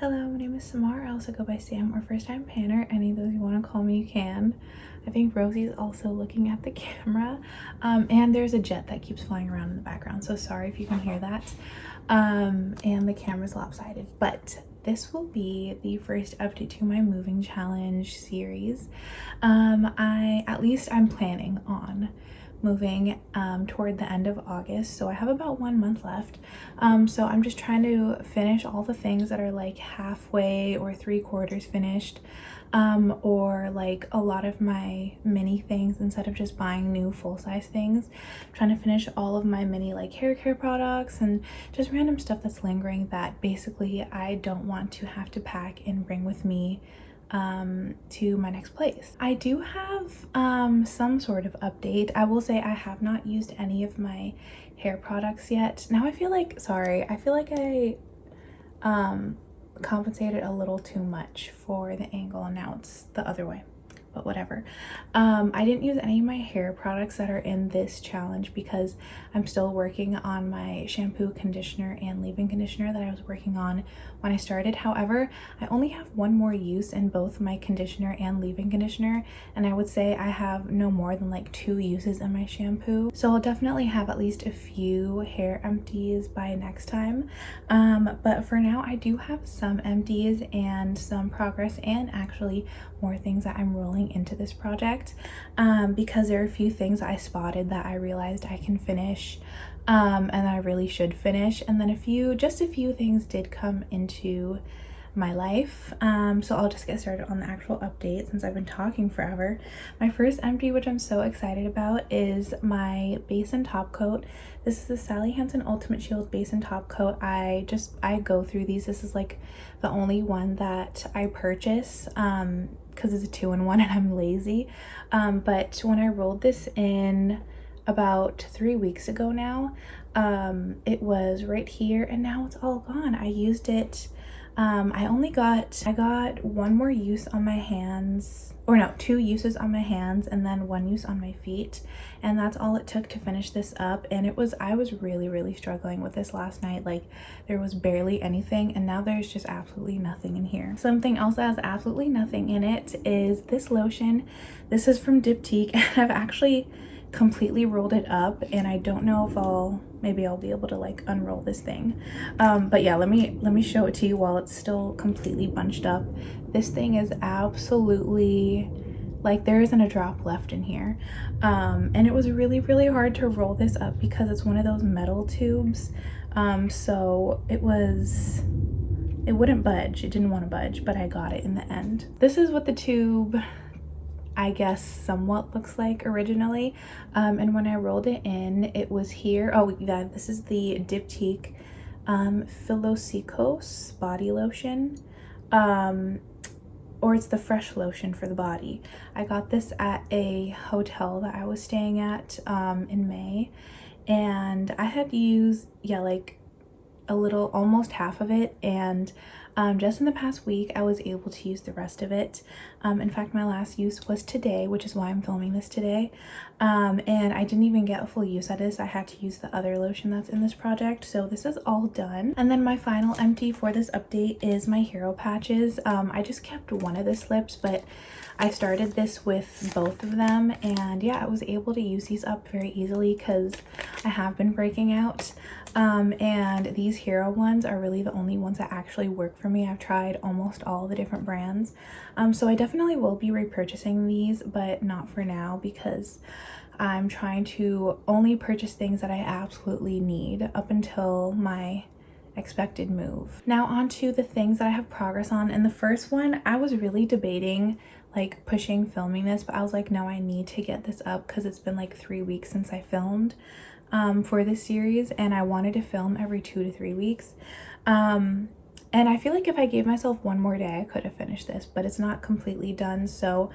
Hello, my name is Samar. I also go by Sam or First Time Panner. Any of those you want to call me, you can. I think Rosie's also looking at the camera. And there's a jet that keeps flying around in the background, so sorry if you can hear that. And the camera's lopsided, but this will be the first update to my moving challenge series. I'm planning on moving toward the end of August, so I have about 1 month left. So I'm just trying to finish all the things that are like halfway or 3/4 finished, or like a lot of my mini things instead of just buying new full-size things. I'm trying to finish all of my mini like hair care products and just random stuff that's lingering that basically I don't want to have to pack and bring with me to my next place. I do have some sort of update. I will say I have not used any of my hair products yet. Now I feel like I compensated a little too much for the angle and now it's the other way, but whatever. I didn't use any of my hair products that are in this challenge because I'm still working on my shampoo, conditioner, and leave-in conditioner that I was working on when I started. However, I only have one more use in both my conditioner and leave-in conditioner, and I would say I have no more than like 2 uses in my shampoo. So I'll definitely have at least a few hair empties by next time. But for now, I do have some empties and some progress and actually more things that I'm rolling into this project, because there are a few things I spotted that I realized I can finish, and I really should finish, and then just a few things did come into my life. So I'll just get started on the actual update since I've been talking forever. My first empty, which I'm so excited about, is my base and top coat. This is the Sally Hansen Ultimate Shield base and top coat. I go through these. This is like the only one that I purchase because it's a 2-in-1 and I'm lazy. But when I rolled this in about 3 weeks ago now, it was right here and now it's all gone. I used it. I got one more use on my hands, or no, 2 uses on my hands and then 1 use on my feet, and that's all it took to finish this up. And I was really struggling with this last night. Like, there was barely anything, and now there's just absolutely nothing in here. Something else that has absolutely nothing in it is this lotion. This is from Diptyque, and I've actually completely rolled it up, and I don't know if maybe I'll be able to like unroll this thing, but yeah, let me show it to you while it's still completely bunched up. This thing is absolutely, like, there isn't a drop left in here, and it was really hard to roll this up because it's one of those metal tubes, so it wouldn't budge. It didn't want to budge, but I got it in the end. This is what the tube, I guess, somewhat looks like originally, and when I rolled it in, it was here. Oh yeah, this is the Diptyque Philosykos body lotion, or it's the fresh lotion for the body. I got this at a hotel that I was staying at in May, and I had used, yeah, like a little, almost half of it, and just in the past week I was able to use the rest of it. In fact, my last use was today, which is why I'm filming this today, and I didn't even get a full use out of this. I had to use the other lotion that's in this project, so this is all done. And then my final empty for this update is my hero patches. I just kept one of the slips, but I started this with both of them, and yeah, I was able to use these up very easily because I have been breaking out, and these hero ones are really the only ones that actually work for me. I've tried almost all the different brands, so I definitely will be repurchasing these, but not for now because I'm trying to only purchase things that I absolutely need up until my expected move. Now on to the things that I have progress on. And the first one, I was really debating like pushing filming this, but I was like, no, I need to get this up because it's been like 3 weeks since I filmed for this series, and I wanted to film every 2 to 3 weeks. And I feel like if I gave myself 1 more day, I could have finished this, but it's not completely done. So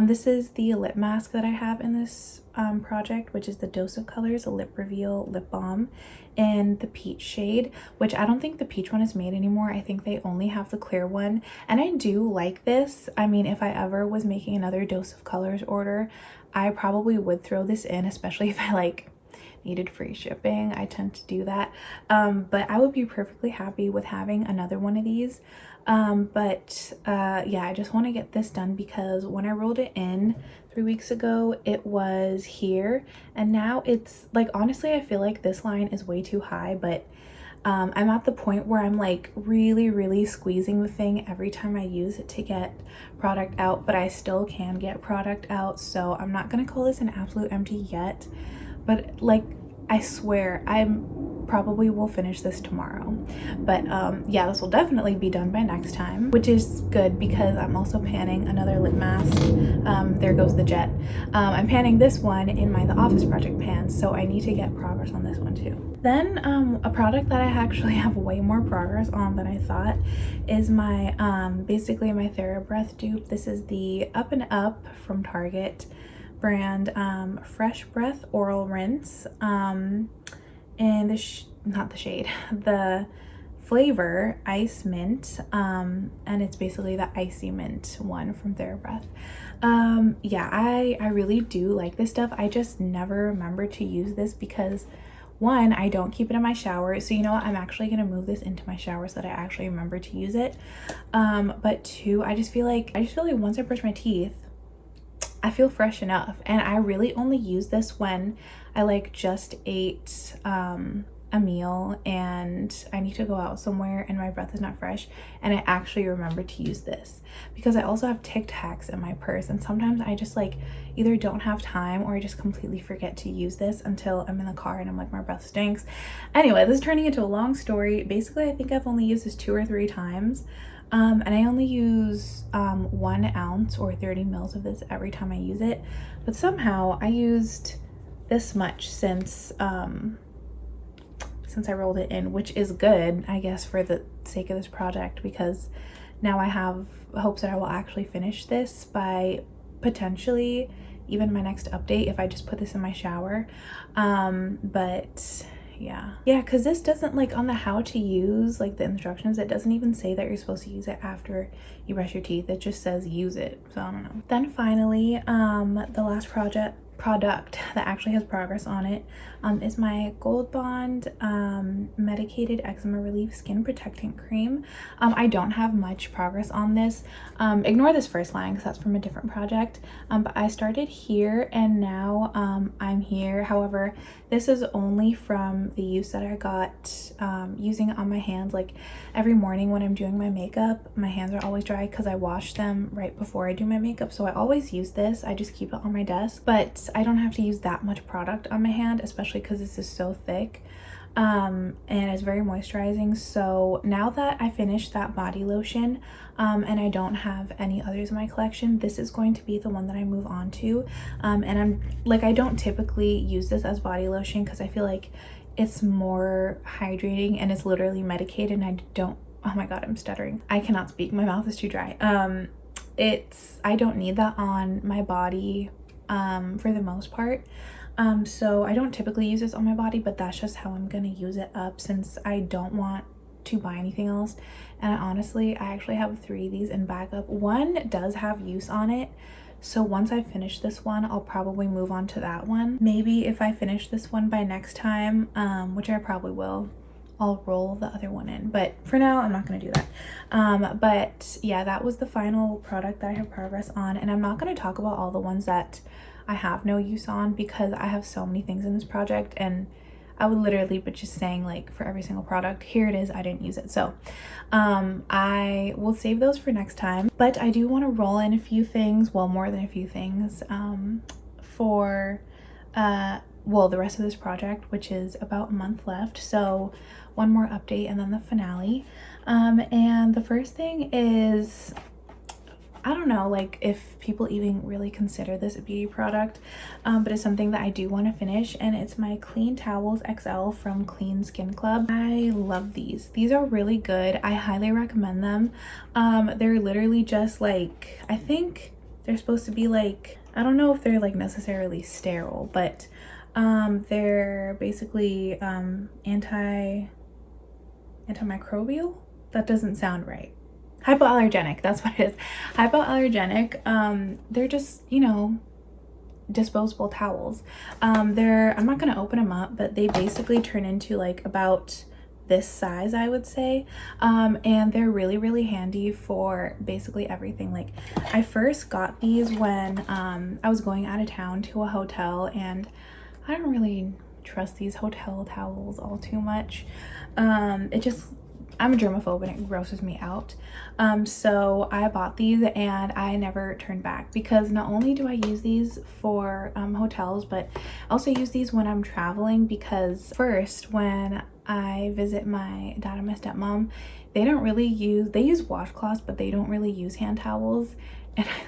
this is the lip mask that I have in this project, which is the Dose of Colors Lip Reveal Lip Balm in the peach shade, which I don't think the peach one is made anymore. I think they only have the clear one, and I do like this. I mean, if I ever was making another Dose of Colors order, I probably would throw this in, especially if I like needed free shipping. I tend to do that, but I would be perfectly happy with having another one of these. Yeah, I just want to get this done because when I rolled it in 3 weeks ago, it was here, and now it's like, honestly, I feel like this line is way too high, but I'm at the point where I'm like really squeezing the thing every time I use it to get product out, but I still can get product out, so I'm not gonna call this an absolute empty yet, but like, I swear I'm probably will finish this tomorrow. But yeah, this will definitely be done by next time, which is good because I'm also panning another lip mask. There goes the jet. I'm panning this one in my The Office Project pan, so I need to get progress on this one too. Then a product that I actually have way more progress on than I thought is my basically my TheraBreath dupe. This is the Up and Up from Target brand, Fresh Breath Oral Rinse, and not the shade, the flavor Ice Mint, and it's basically the icy mint one from TheraBreath. Yeah, I really do like this stuff. I just never remember to use this because, one, I don't keep it in my shower, so you know what, I'm actually gonna move this into my shower so that I actually remember to use it. But two, I just feel like once I brush my teeth, I feel fresh enough, and I really only use this when I like just ate a meal and I need to go out somewhere and my breath is not fresh, and I actually remember to use this because I also have Tic Tacs in my purse, and sometimes I just like either don't have time or I just completely forget to use this until I'm in the car and I'm like, my breath stinks. Anyway, this is turning into a long story. Basically, I think I've only used this 2 or 3 times. And I only use 1 ounce or 30 mils of this every time I use it, but somehow I used this much since I rolled it in, which is good, I guess, for the sake of this project, because now I have hopes that I will actually finish this by potentially even my next update if I just put this in my shower. But yeah, because this doesn't, like, on the how to use, like, the instructions, it doesn't even say that you're supposed to use it after you brush your teeth. It just says use it, so I don't know. Then finally, the last product that actually has progress on it is my Gold Bond Medicated Eczema Relief Skin Protectant Cream. I don't have much progress on this. Ignore this first line because that's from a different project, but I started here and now I'm here. However, this is only from the use that I got using it on my hands. Like, every morning when I'm doing my makeup, my hands are always dry because I wash them right before I do my makeup, so I always use this. I just keep it on my desk, but I don't have to use that much product on my hand, especially because this is so thick, and it's very moisturizing. So now that I finished that body lotion, and I don't have any others in my collection, this is going to be the one that I move on to. And I'm like, I don't typically use this as body lotion because I feel like it's more hydrating and it's literally medicated, and I don't, oh my god, I'm stuttering, I cannot speak, my mouth is too dry. I don't need that on my body for the most part. So I don't typically use this on my body, but that's just how I'm gonna use it up since I don't want to buy anything else. And honestly, I actually have 3 of these in backup. One does have use on it, so once I finish this one, I'll probably move on to that one. Maybe if I finish this one by next time, which I probably will, I'll roll the other one in, but for now I'm not going to do that. But yeah, that was the final product that I have progress on, and I'm not going to talk about all the ones that I have no use on because I have so many things in this project, and I would literally be just saying, like, for every single product, here it is, I didn't use it. So I will save those for next time, but I do want to roll in a few things, well, more than a few things, for well, the rest of this project, which is about a month left. So one more update and then the finale. And the first thing is, I don't know, like, if people even really consider this a beauty product, but it's something that I do want to finish, and it's my Clean Towels XL from Clean Skin Club. I love these. These are really good. I highly recommend them. They're literally just like, I think they're supposed to be like, I don't know if they're like necessarily sterile, but they're basically antimicrobial. That doesn't sound right. Hypoallergenic, that's what it is. Hypoallergenic. They're just, you know, disposable towels. I'm not gonna open them up, but they basically turn into like about this size, I would say. And they're really, really handy for basically everything. Like, I first got these when I was going out of town to a hotel, and I don't really trust these hotel towels all too much. I'm a germaphobe and it grosses me out. So I bought these and I never turned back, because not only do I use these for hotels, but I also use these when I'm traveling, because first, when I visit my dad and my stepmom, they use washcloths, but they don't really use hand towels. And I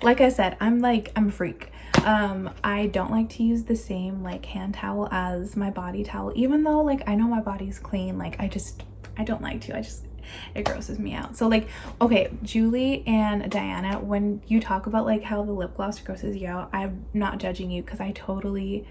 like I said, I'm a freak. I don't like to use the same like hand towel as my body towel, even though like I know my body's clean. Like I don't like to. It grosses me out. So like, okay, Julie and Diana, when you talk about like how the lip gloss grosses you out, I'm not judging you, because I totally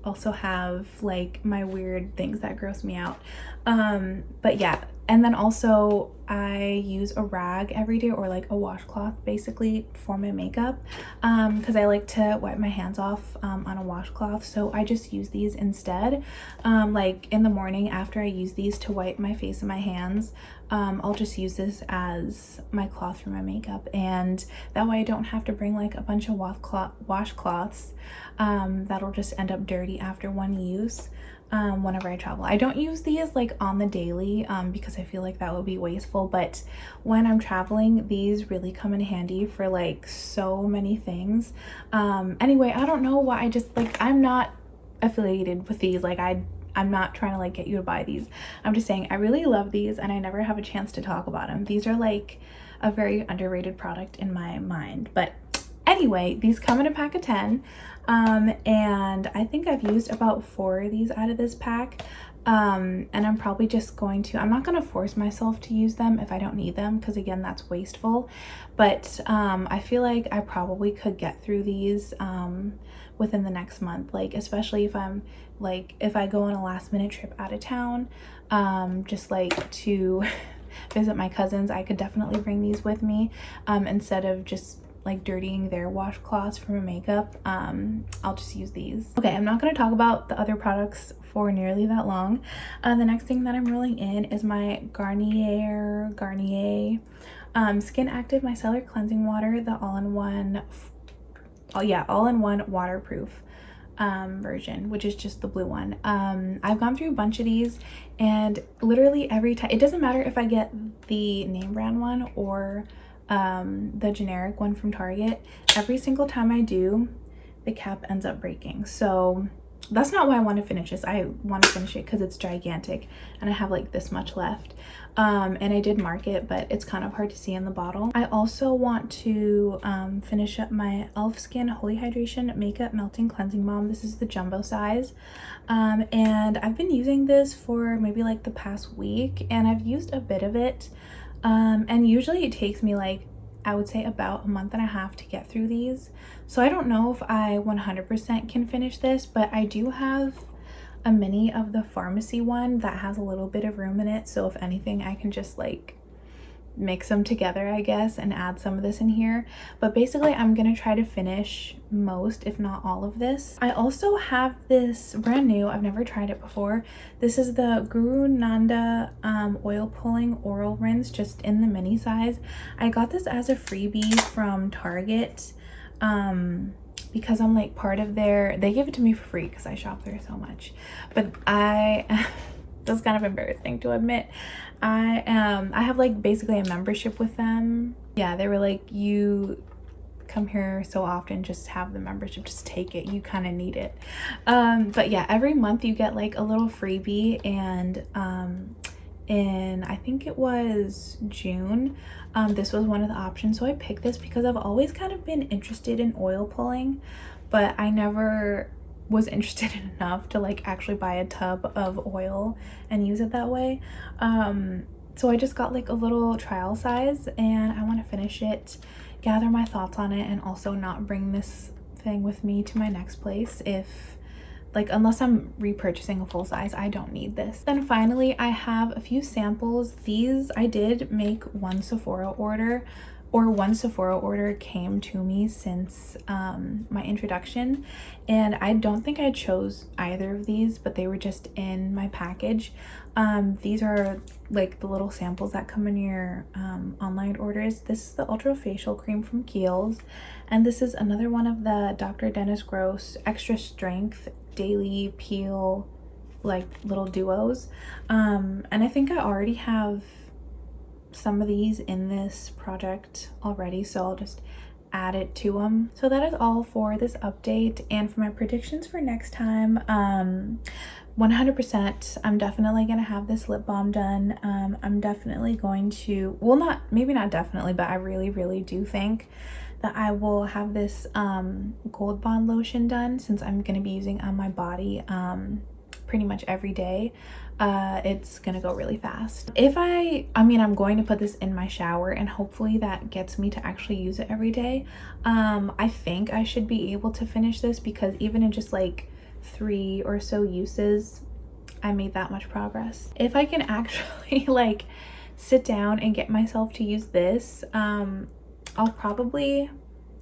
also have like my weird things that gross me out. But yeah, and then also I use a rag every day, or like a washcloth basically, for my makeup, because I like to wipe my hands off on a washcloth. So I just use these instead. Like in the morning after I use these to wipe my face and my hands, I'll just use this as my cloth for my makeup, and that way I don't have to bring like a bunch of washcloths that'll just end up dirty after one use. Whenever I travel, I don't use these like on the daily, because I feel like that would be wasteful, but when I'm traveling, these really come in handy for like so many things. Anyway, I don't know why, I just like, I'm not affiliated with these. Like I'm not trying to like get you to buy these. I'm just saying I really love these and I never have a chance to talk about them. These are like a very underrated product in my mind. But anyway, these come in a pack of 10. And I think I've used about 4 of these out of this pack. And I'm probably just going to, I'm not going to force myself to use them if I don't need them, because again, that's wasteful. But I feel like I probably could get through these within the next month, like especially if I go on a last minute trip out of town, just like to visit my cousins, I could definitely bring these with me, instead of just like dirtying their washcloths for my makeup. I'll just use these. Okay, I'm not going to talk about the other products for nearly that long. The next thing that I'm rolling in is my Garnier Skin Active Micellar Cleansing Water, the all-in-one waterproof version, which is just the blue one. I've gone through a bunch of these, and literally every time, it doesn't matter if I get the name brand one or the generic one from Target, every single time I do, the cap ends up breaking. So that's not why I want to finish this. I want to finish it because it's gigantic and I have like this much left. And I did mark it, but it's kind of hard to see in the bottle. I also want to finish up my e.l.f. Skin Holy Hydration Makeup Melting Cleansing Balm. This is the jumbo size. And I've been using this for maybe like the past week, and I've used a bit of it. And usually it takes me like, I would say about a month and a half to get through these. So I don't know if I 100% can finish this, but I do have a mini of the pharmacy one that has a little bit of room in it. So if anything, I can just like mix them together, I guess, and add some of this in here. But basically I'm gonna try to finish most, if not all of this. I also have this brand new, I've never tried it before. This is the Guru Nanda oil pulling oral rinse, just in the mini size. I got this as a freebie from Target because I'm like part of they gave it to me for free because I shop there so much. But that's kind of embarrassing to admit. I have like basically a membership with them. Yeah, they were like, you come here so often, just have the membership, just take it, you kind of need it. But yeah, every month you get like a little freebie, and in I think it was June, this was one of the options. So I picked this because I've always kind of been interested in oil pulling, but I never was interested enough to like actually buy a tub of oil and use it that way. So I just got like a little trial size, and I want to finish it, gather my thoughts on it, and also not bring this thing with me to my next place. If like, unless I'm repurchasing a full size, I don't need this. Then finally, I have a few samples. These, I did make one Sephora order or one Sephora order came to me since my introduction, and I don't think I chose either of these, but they were just in my package. These are like the little samples that come in your online orders. This is the Ultra Facial Cream from Kiehl's, and this is another one of the Dr. Dennis Gross Extra Strength Daily Peel like little duos. And I think I already have some of these in this project already, so I'll just add it to them. So that is all for this update, and for my predictions for next time, 100% I'm definitely gonna have this lip balm done. I'm definitely going to, well, not maybe not definitely, but I really do think that I will have this Gold Bond lotion done, since I'm gonna be using on my body pretty much every day. It's gonna go really fast. If I mean, I'm going to put this in my shower, and hopefully that gets me to actually use it every day. I think I should be able to finish this, because even in just like 3 or so uses, I made that much progress. If I can actually like sit down and get myself to use this, I'll probably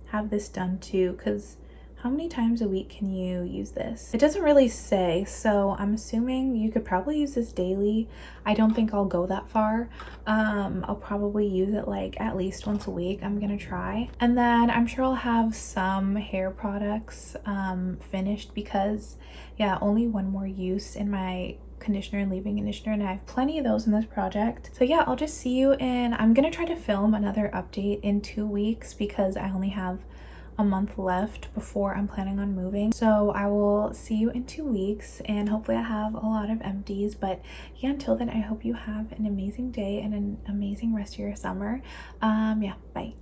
have this done too, because how many times a week can you use this? It doesn't really say, so I'm assuming you could probably use this daily. I don't think I'll go that far. I'll probably use it like at least once a week. I'm gonna try. And then I'm sure I'll have some hair products finished, because yeah, only one more use in my conditioner and leave-in conditioner, and I have plenty of those in this project. So yeah, I'll just see you in, I'm gonna try to film another update in 2 weeks, because I only have a month left before I'm planning on moving. So I will see you in 2 weeks, and hopefully I have a lot of empties. But yeah, until then, I hope you have an amazing day and an amazing rest of your summer. Yeah, bye.